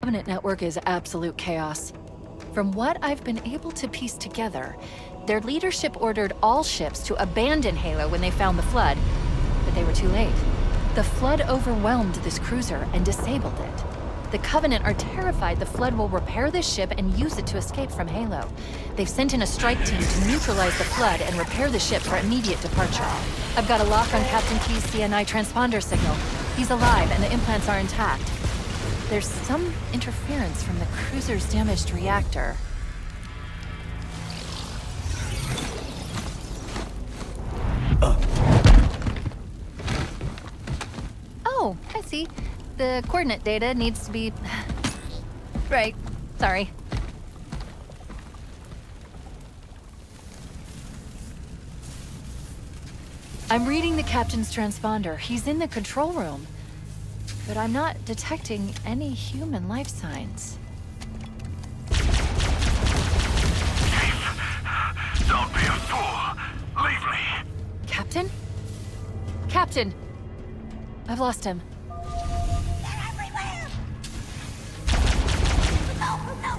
Covenant network is absolute chaos. From what I've been able to piece together, their leadership ordered all ships to abandon Halo when they found the Flood, but they were too late. The Flood overwhelmed this cruiser and disabled it. The Covenant are terrified the Flood will repair this ship and use it to escape from Halo. They've sent in a strike team to neutralize the Flood and repair the ship for immediate departure. I've got a lock on Captain Key's CNI transponder signal. He's alive and the implants are intact. There's some interference from the cruiser's damaged reactor. Oh, I see. The coordinate data needs to be... Right, sorry. I'm reading the captain's transponder. He's in the control room. But I'm not detecting any human life signs. Don't be a fool. Leave me. Captain? Captain! I've lost him. They're everywhere! No, no!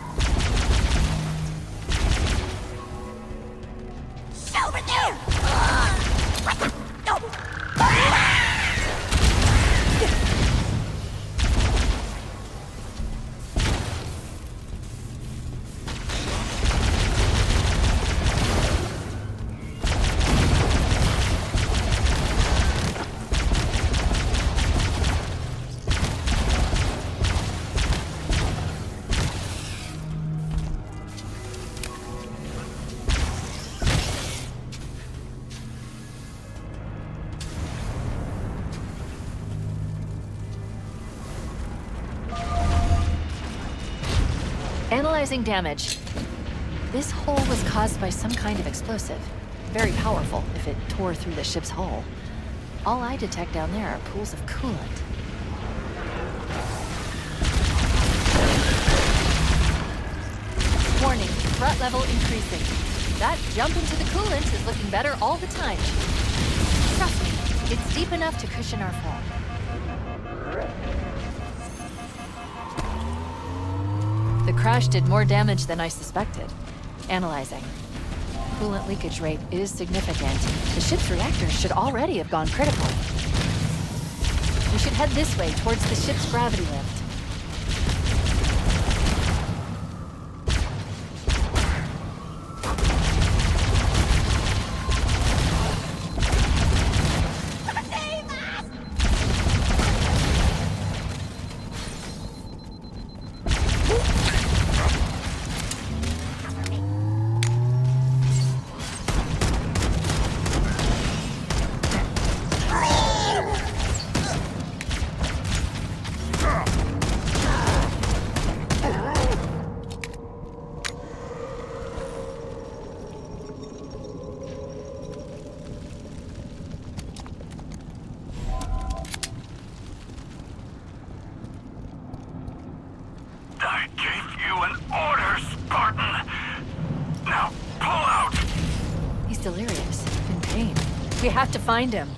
It's over there! What the? No! Analyzing damage. This hole was caused by some kind of explosive. Very powerful if it tore through the ship's hull. All I detect down there are pools of coolant. Warning, threat level increasing. That jump into the coolant is looking better all the time. Trust me, it's deep enough to cushion our fall. The crash did more damage than I suspected. Analyzing. Coolant leakage rate is significant. The ship's reactors should already have gone critical. We should head this way towards the ship's gravity lift. I gave you an order, Spartan. Now pull out. He's delirious, in pain. We have to find him.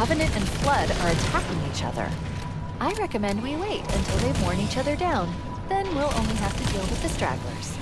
Covenant and Flood are attacking each other. I recommend we wait until they've worn each other down. Then we'll only have to deal with the stragglers.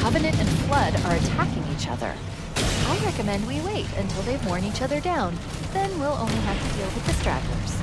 Covenant and Flood are attacking each other. I recommend we wait until they've worn each other down. Then we'll only have to deal with the stragglers.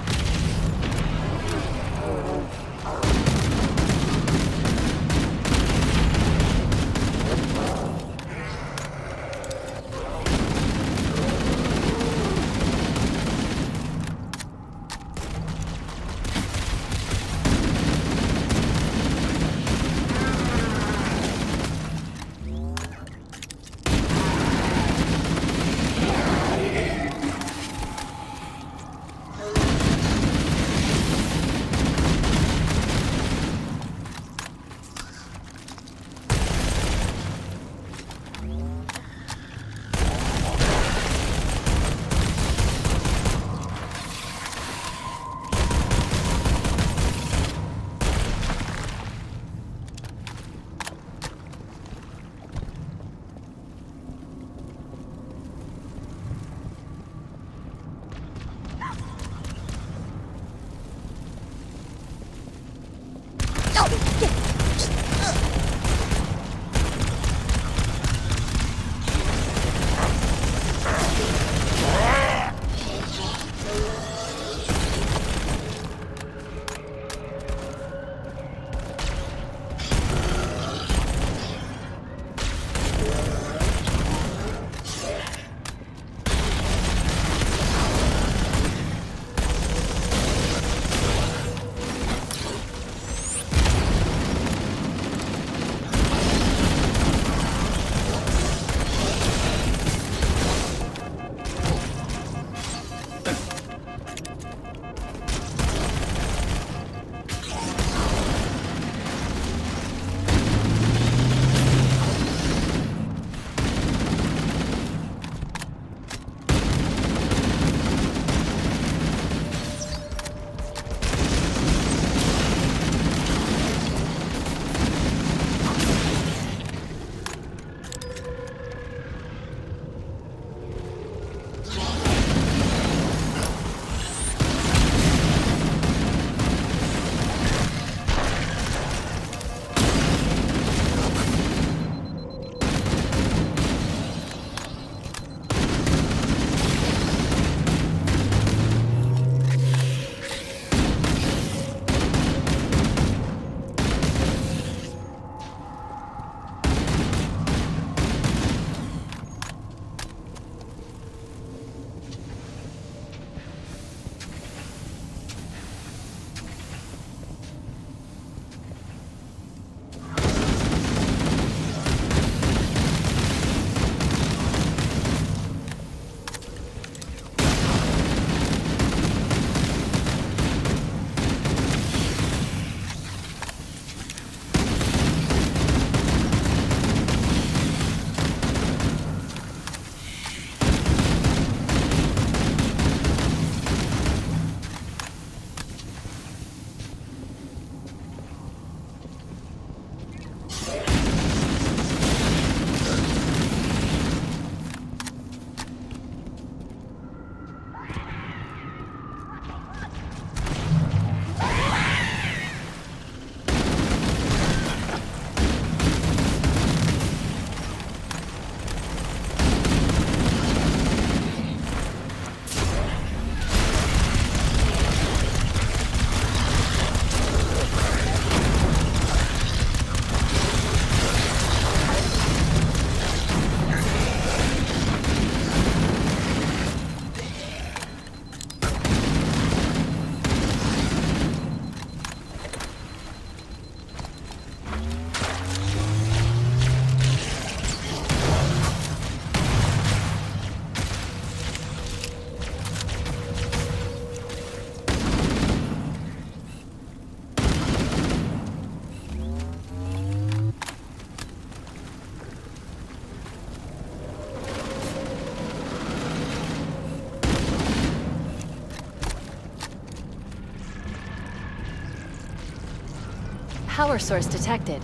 Power source detected.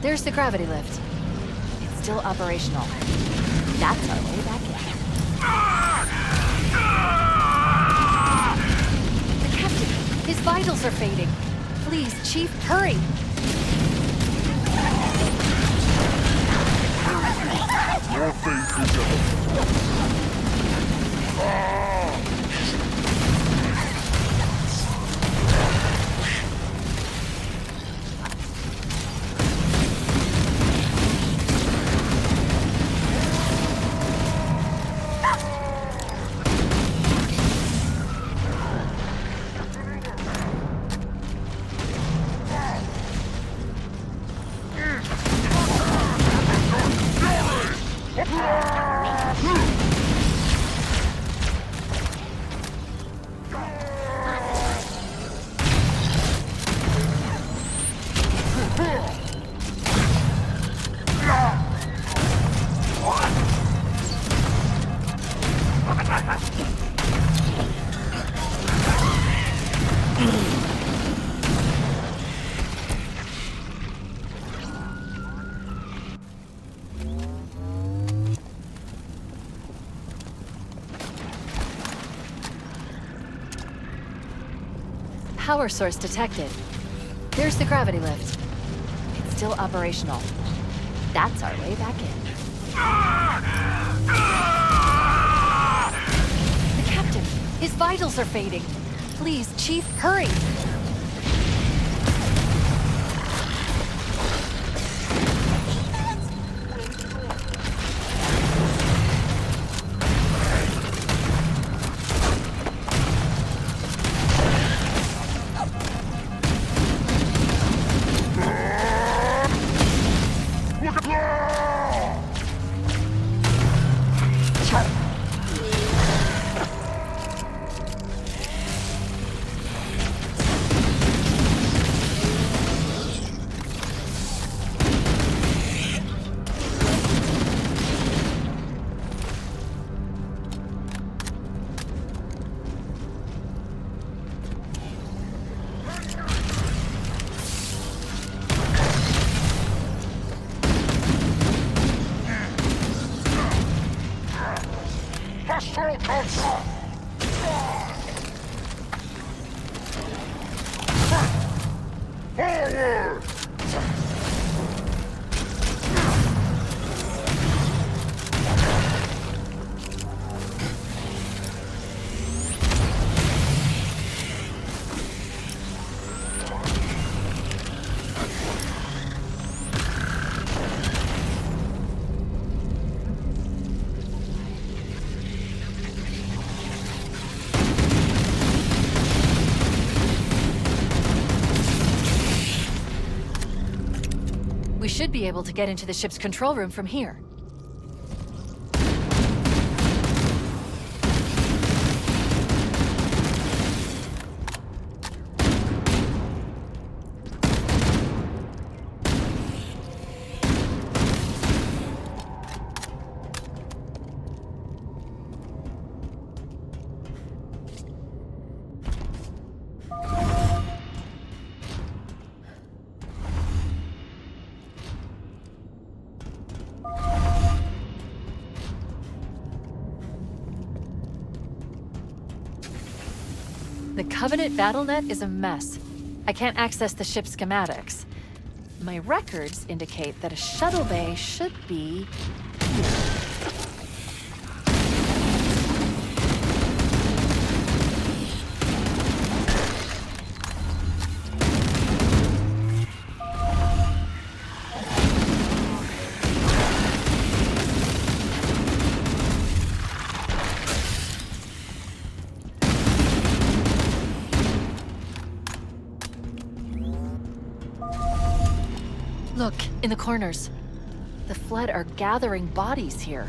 There's the gravity lift. It's still operational. That's our way back in. The captain, his vitals are fading. Please, Chief, hurry! Your fate is ever. Power source detected. There's the gravity lift. It's still operational. That's our way back in. The captain, his vitals are fading. Please, Chief, hurry! We should be able to get into the ship's control room from here. The Covenant BattleNet is a mess. I can't access the ship's schematics. My records indicate that a shuttle bay should be here. Look, in the corners. The Flood are gathering bodies here.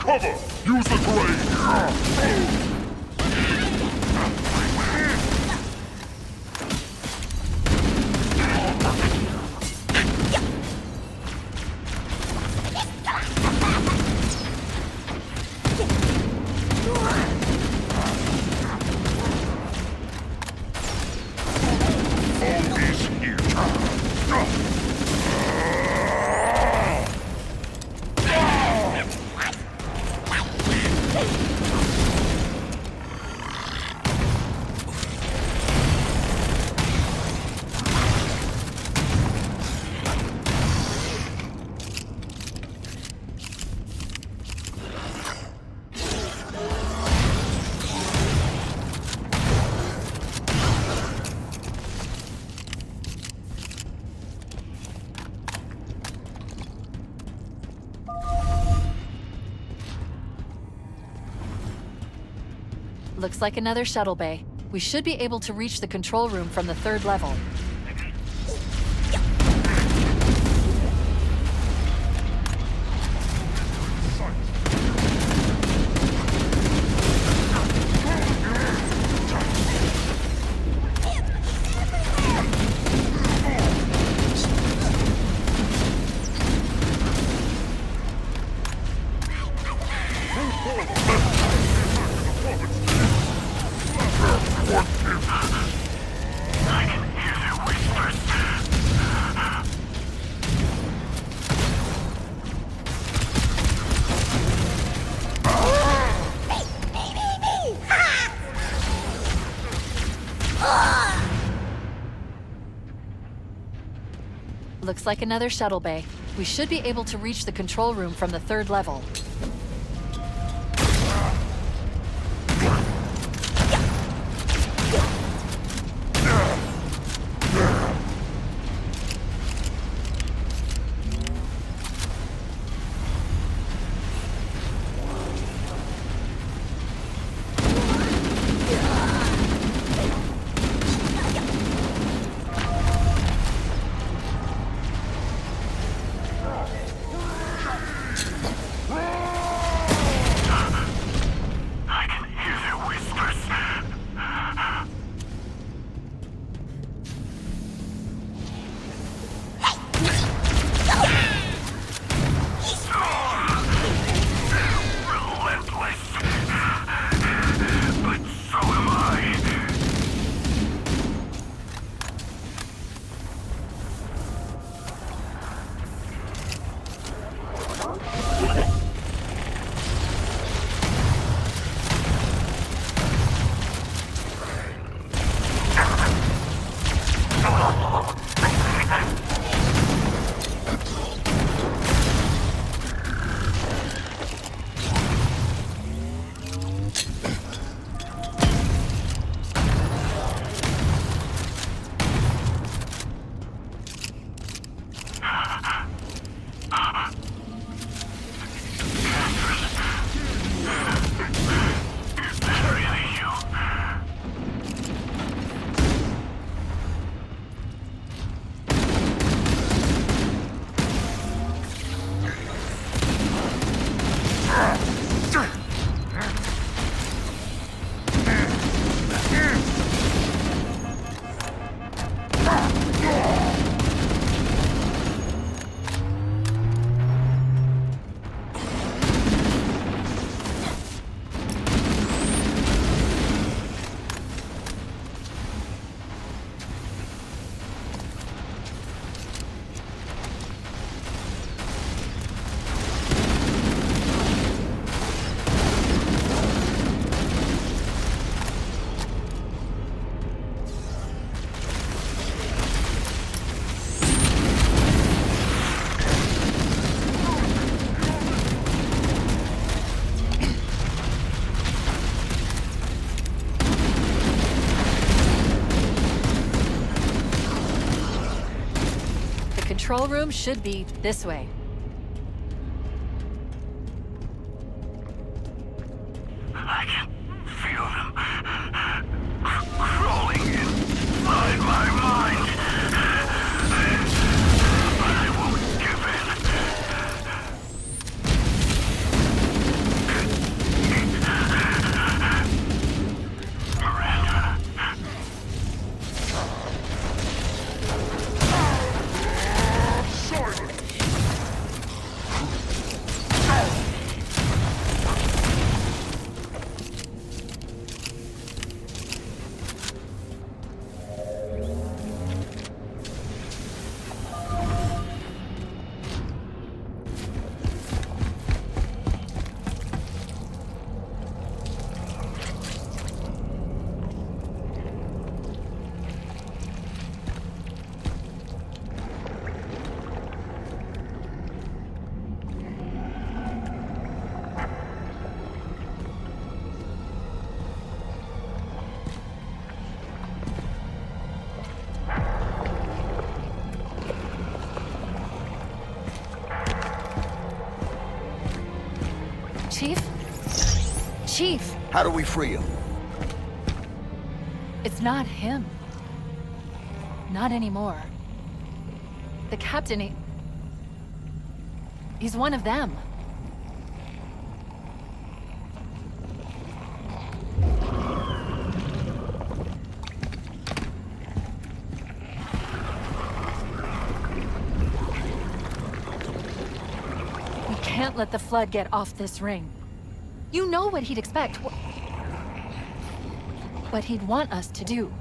cover! Use the terrain! Looks like another shuttle bay. We should be able to reach the control room from the 3rd level. Looks like another shuttle bay. We should be able to reach the control room from the 3rd level. Control room should be this way. I can feel them crawling inside my mind. But I won't give in. Chief? Chief! How do we free him? It's not him. Not anymore. The captain, he's one of them. We can't let the Flood get off this ring. You know what he'd expect. What he'd want us to do.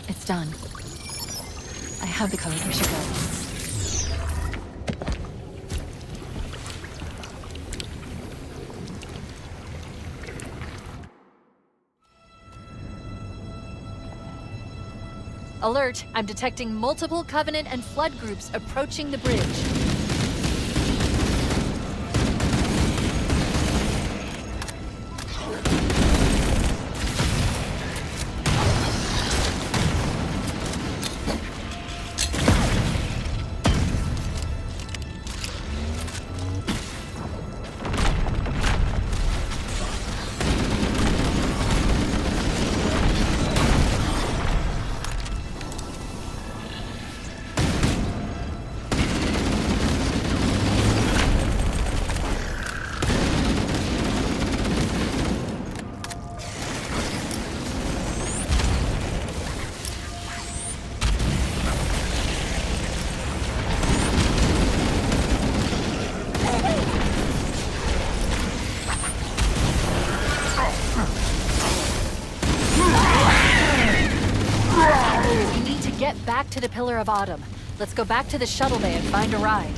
It's done. I have the code. We should go. Alert! I'm detecting multiple Covenant and Flood groups approaching the bridge. We need to get back to the Pillar of Autumn. Let's go back to the shuttle bay and find a ride.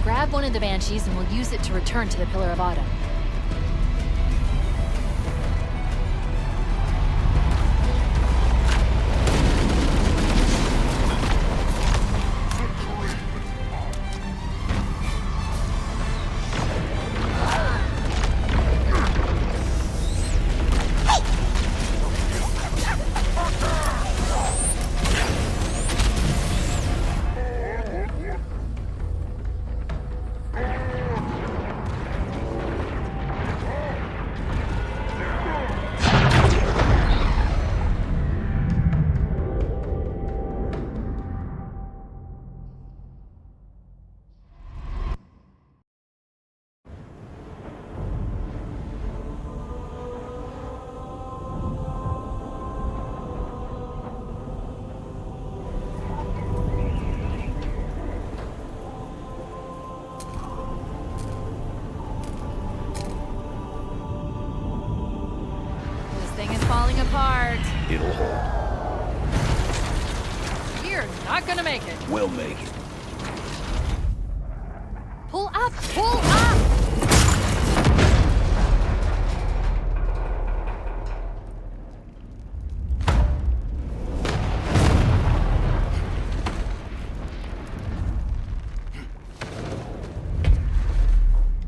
Grab one of the Banshees and we'll use it to return to the Pillar of Autumn. it'll hold. We're not gonna make it. We'll make it. Pull up! Pull up!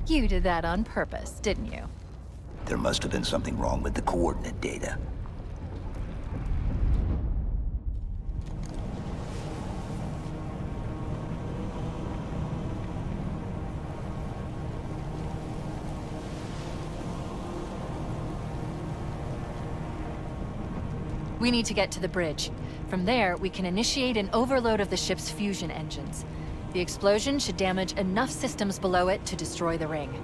You did that on purpose, didn't you? There must have been something wrong with the coordinate data. We need to get to the bridge. From there, we can initiate an overload of the ship's fusion engines. The explosion should damage enough systems below it to destroy the ring.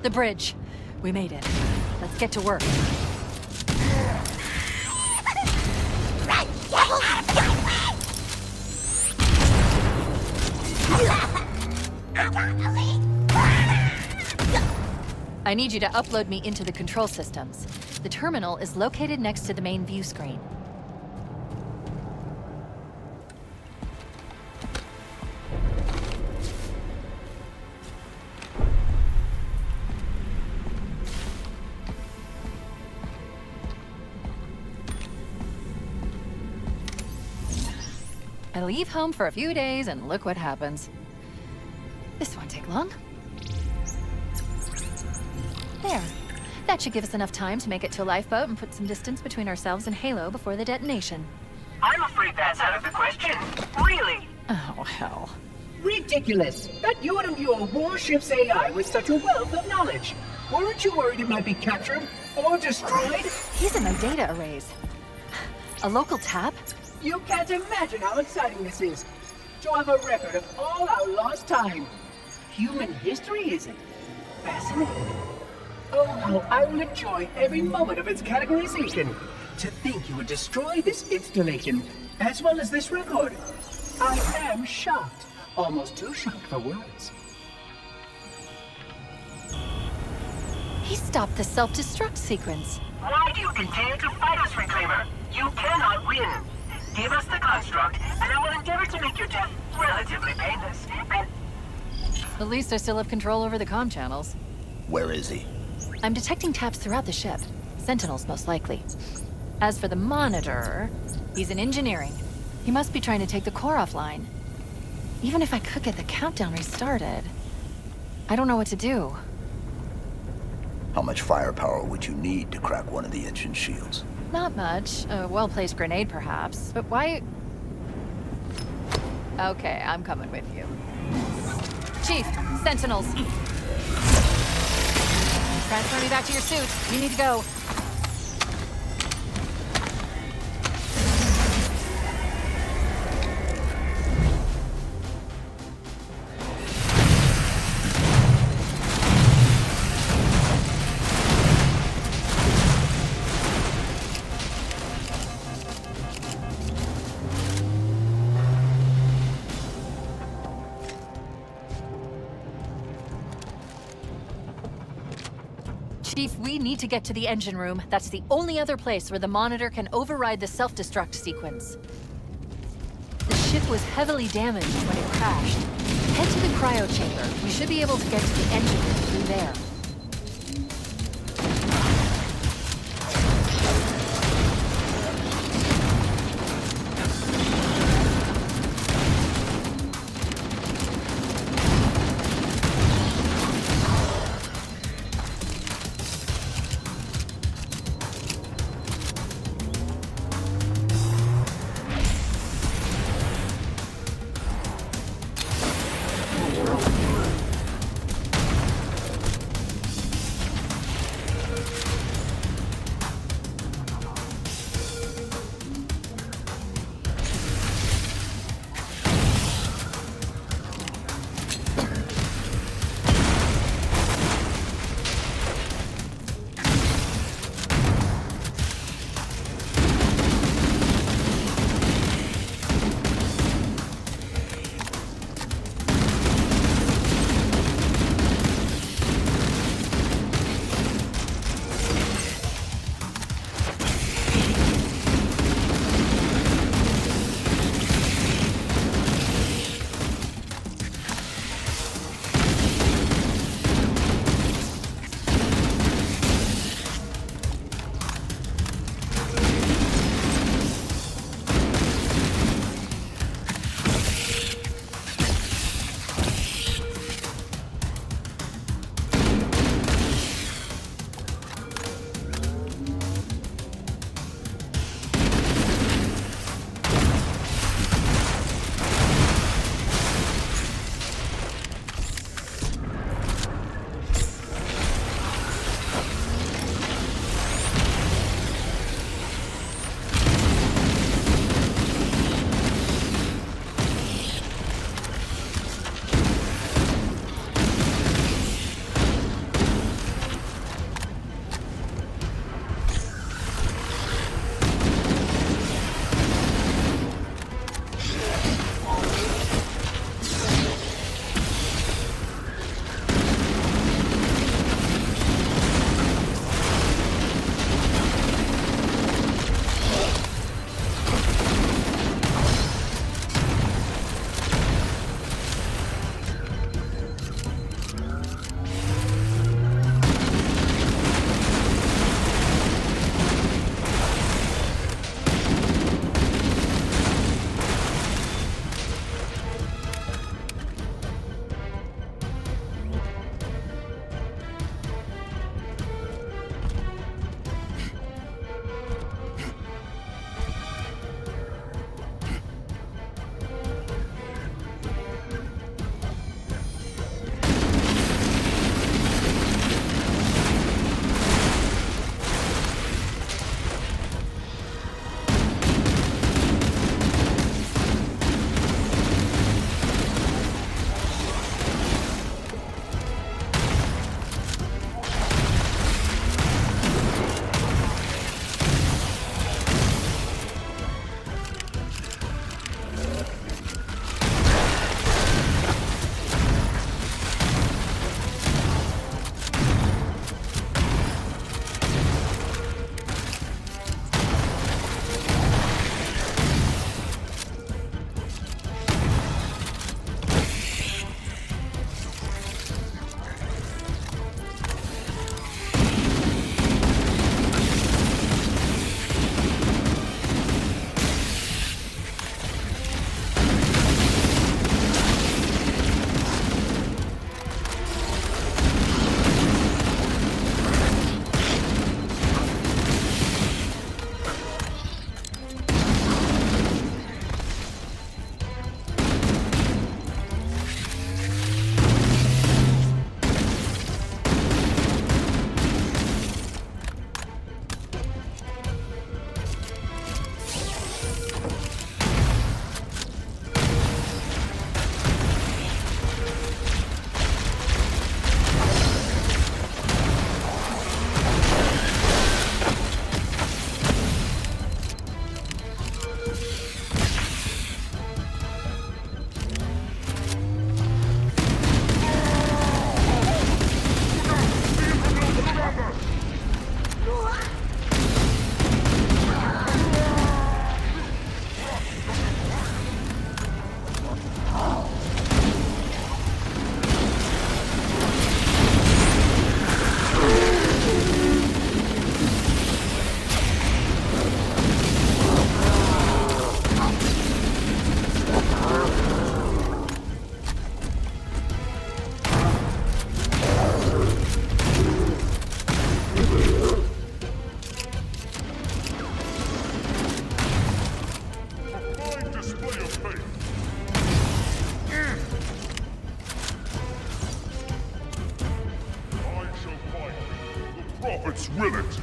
The bridge. We made it. Let's get to work. I need you to upload me into the control systems. The terminal is located next to the main view screen. I leave home for a few days and look what happens. This won't take long. There. That should give us enough time to make it to a lifeboat and put some distance between ourselves and Halo before the detonation. I'm afraid that's out of the question. Really? Oh, hell. Ridiculous! That you wouldn't view a warship's AI with such a wealth of knowledge. Weren't you worried it might be captured or destroyed? He's in my data arrays. A local tap? You can't imagine how exciting this is. To have a record of all our lost time. Human history, is it? Fascinating. Oh, how I will enjoy every moment of its categorization. To think you would destroy this installation, as well as this record. I am shocked. Almost too shocked for words. He stopped the self-destruct sequence. Why do you continue to fight us, Reclaimer? You cannot win. Give us the construct, and I will endeavor to make your death relatively painless. At least I still have control over the comm channels. Where is he? I'm detecting taps throughout the ship. Sentinels, most likely. As for the monitor, he's in engineering. He must be trying to take the core offline. Even if I could get the countdown restarted, I don't know what to do. How much firepower would you need to crack one of the engine shields? Not much. A well-placed grenade, perhaps. But why... Okay, I'm coming with you. Chief, Sentinels. Transfer me back to your suit. You need to go. Chief, we need to get to the engine room. That's the only other place where the monitor can override the self-destruct sequence. The ship was heavily damaged when it crashed. Head to the cryo chamber. We should be able to get to the engine room through there. will it.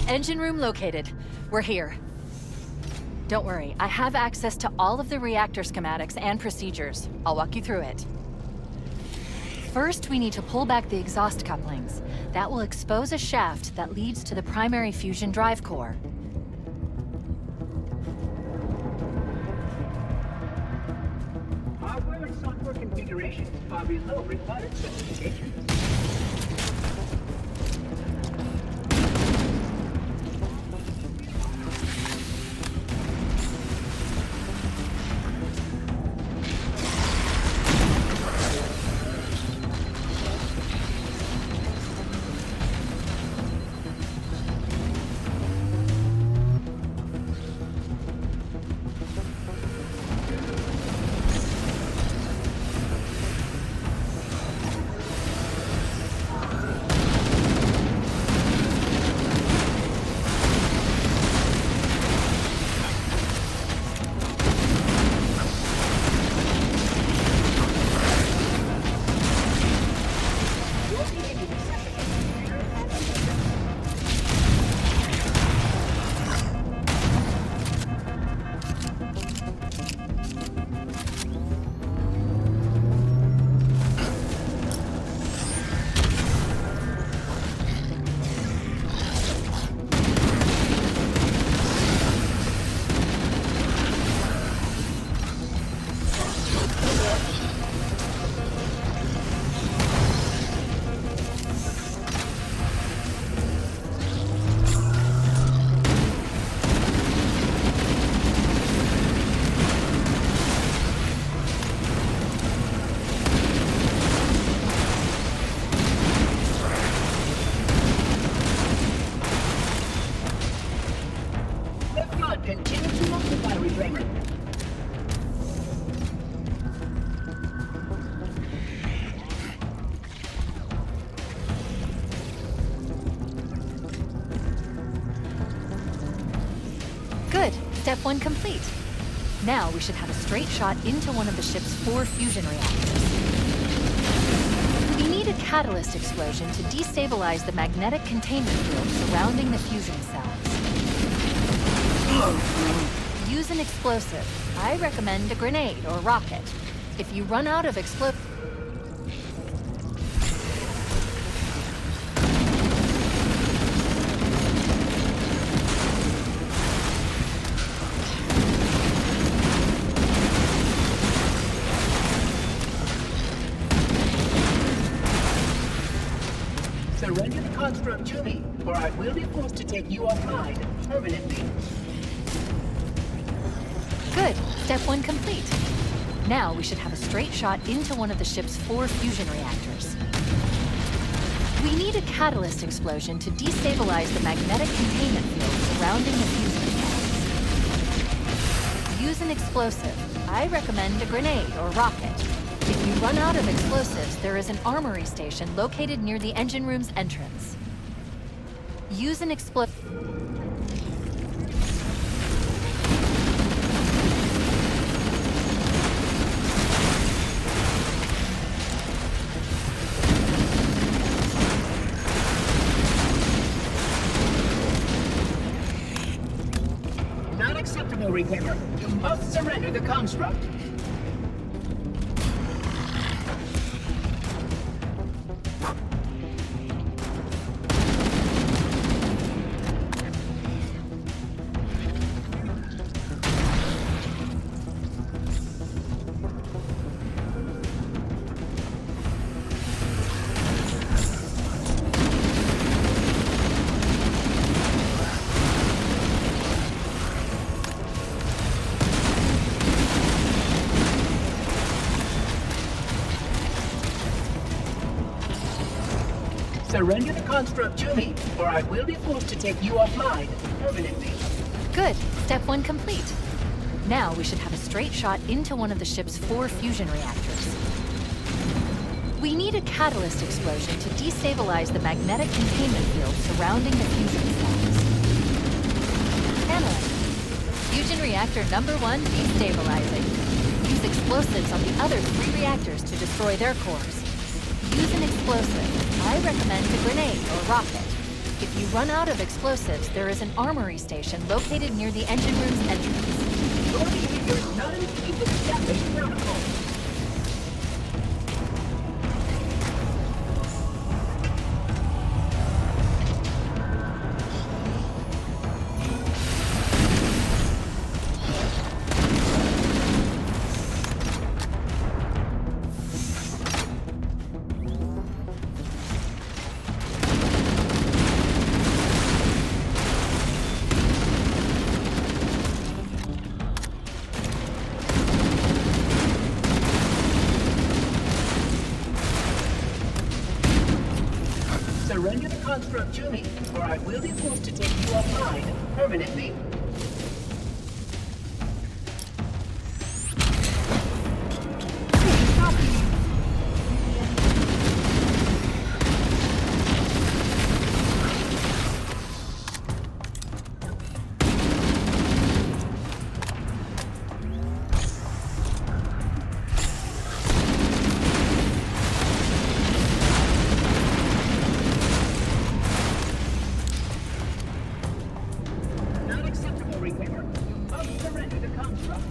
Engine room located. We're here. Don't worry, I have access to all of the reactor schematics and procedures. I'll walk you through it. First, we need to pull back the exhaust couplings. That will expose a shaft that leads to the primary fusion drive core. Hardware and software configurations are below required specifications. Continue to multiply, Reclaimer. Good. Step 1 complete. Now we should have a straight shot into one of the ship's 4 fusion reactors. We need a catalyst explosion to destabilize the magnetic containment field surrounding the fusion cells. Use an explosive. I recommend a grenade or rocket. If you run out of Surrender the construct to me, or I will be forced to take you offline permanently. Good. Step 1 complete. Now we should have a straight shot into one of the ship's 4 fusion reactors. We need a catalyst explosion to destabilize the magnetic containment field surrounding the fusion cells. Use an explosive. I recommend a grenade or rocket. If you run out of explosives, there is an armory station located near the engine room's entrance. Use an explosive. Not acceptable, Reclaimer. You must surrender the construct. Surrender the construct to me, or I will be forced to take you offline permanently. Good. Step 1 complete. Now we should have a straight shot into one of the ship's 4 fusion reactors. We need a catalyst explosion to destabilize the magnetic containment field surrounding the fusion cells. Handling. Fusion reactor number 1 destabilizing. Use explosives on the other 3 reactors to destroy their cores. Use an explosive. I recommend a grenade or rocket. If you run out of explosives, there is an armory station located near the engine room's entrance. Your behavior is not in keeping with established protocol. Surrender the construct to me, or I will be forced to take you offline permanently. Not acceptable, Reclaimer. I'll surrender the construct.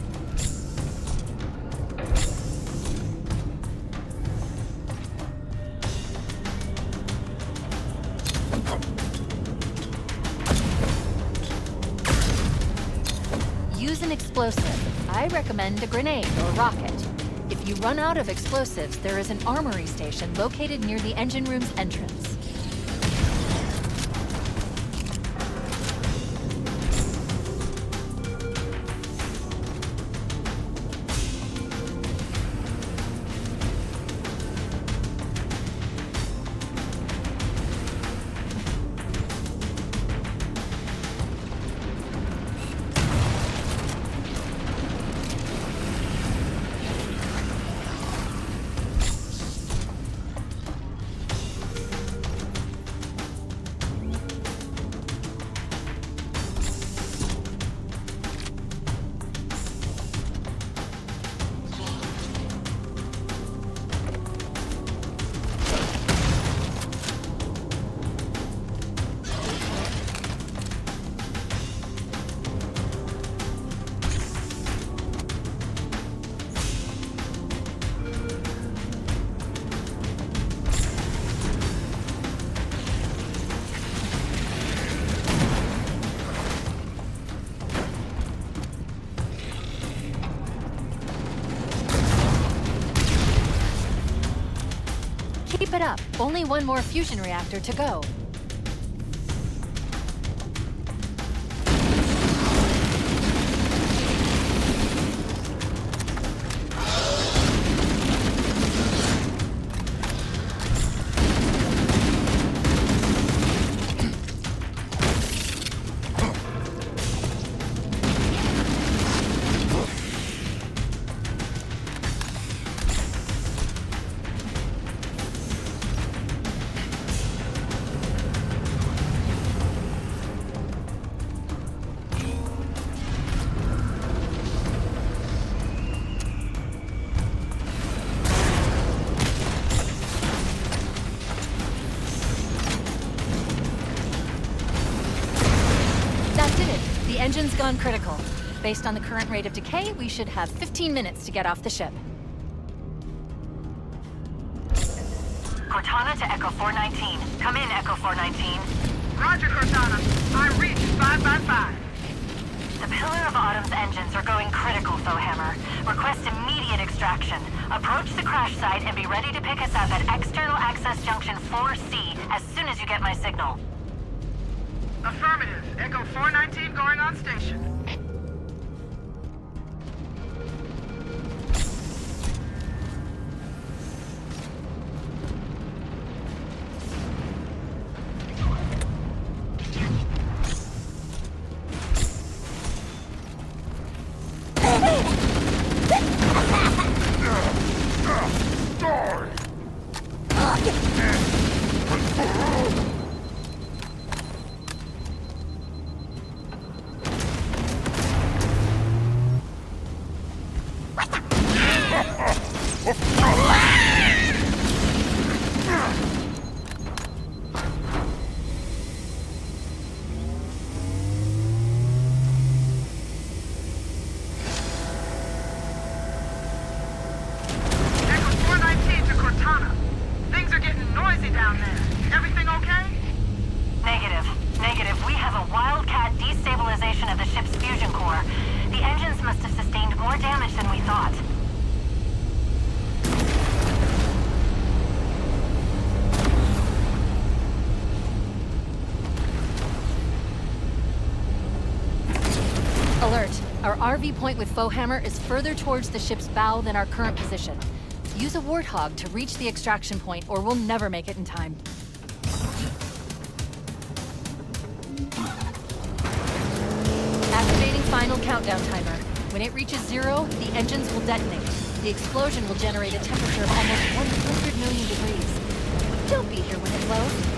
Use an explosive. I recommend a grenade or rocket. If you run out of explosives, there is an armory station located near the engine room's entrance. Keep it up. Only one more fusion reactor to go. The engine's gone critical. Based on the current rate of decay, we should have 15 minutes to get off the ship. Cortana to Echo 419. Come in, Echo 419. Roger, Cortana. I reached 5 by 5. The Pillar of Autumn's engines are going critical, Fohammer. Request immediate extraction. Approach the crash site and be ready to pick us up at External Access Junction 4C as soon as you get my signal. Affirmative. Echo 419 going on station. Echo 419 to Cortana. Things are getting noisy down there. Everything okay? Negative. Negative. We have a wildcat destabilization of the ship's fusion core. The engines must have sustained more damage than we thought. Alert. Our RV point with Fohammer is further towards the ship's bow than our current position. Use a warthog to reach the extraction point, or we'll never make it in time. Activating final countdown timer. When it reaches 0, the engines will detonate. The explosion will generate a temperature of almost 100 million degrees. Don't be here when it blows.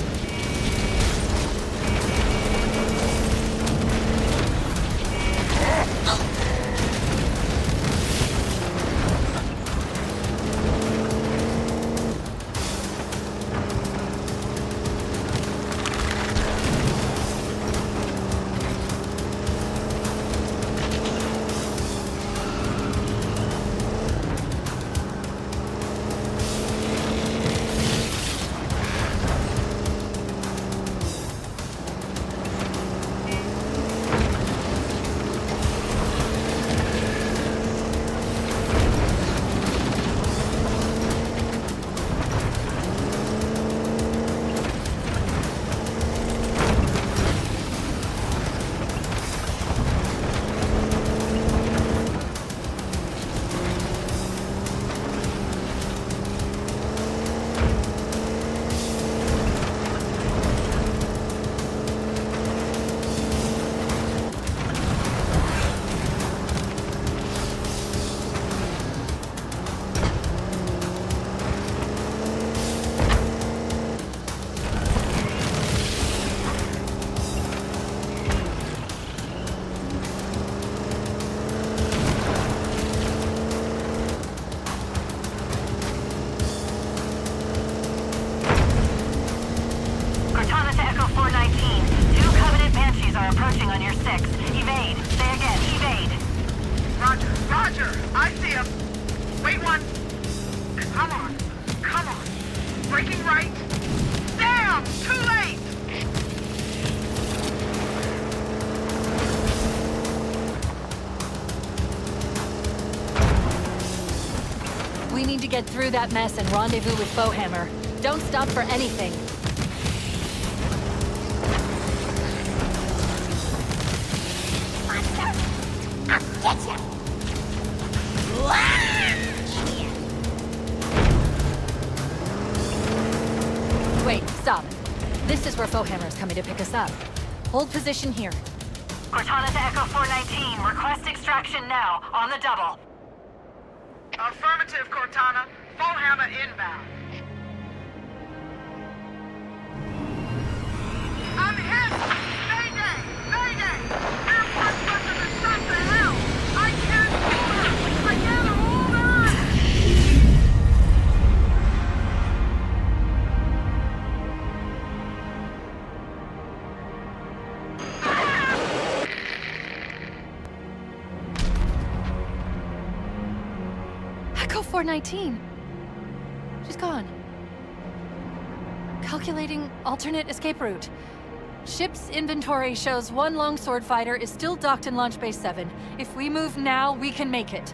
Cortana to Echo 419. 2 Covenant Banshees are approaching on your 6. Evade. Say again, evade. Roger, Roger! I see him! Wait one! Come on! Come on! Breaking right! Damn! Too late! We need to get through that mess and rendezvous with Fohammer. Don't stop for anything. Wait, stop. This is where Fohammer is coming to pick us up. Hold position here. Cortana to Echo 419. Request extraction now. On the double. Affirmative, Cortana. Fohammer inbound. I'm hit! Mayday! Mayday! Air Force weapons are shot to hell! I can't hold her! I can't hold on! Echo 419. She's gone. Calculating alternate escape route. Ship's inventory shows 1 longsword fighter is still docked in Launch Base 7. If we move now, we can make it.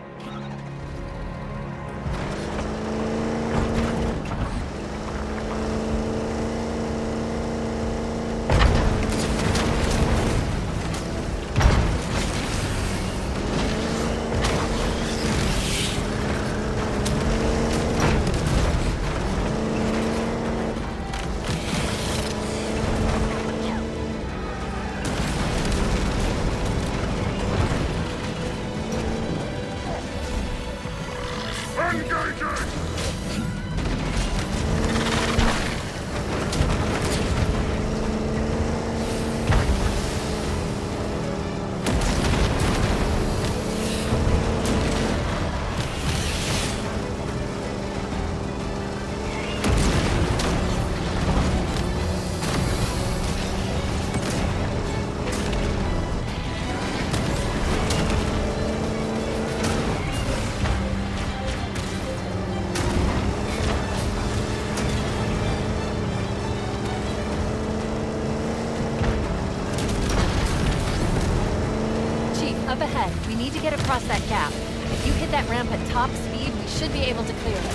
get across that gap. If you hit that ramp at top speed, we should be able to clear it.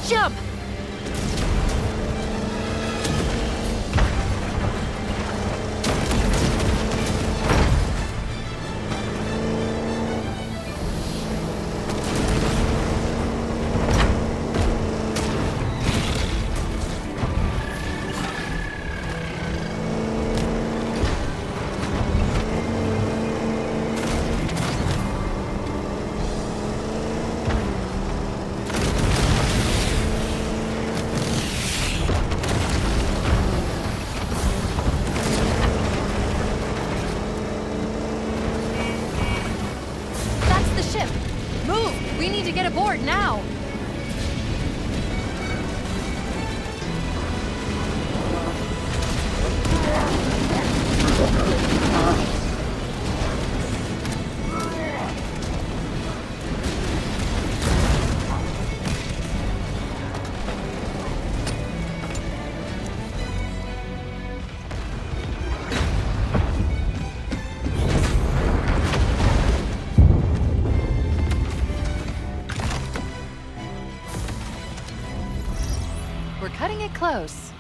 Jump! Move! We need to get aboard now! We're cutting it close.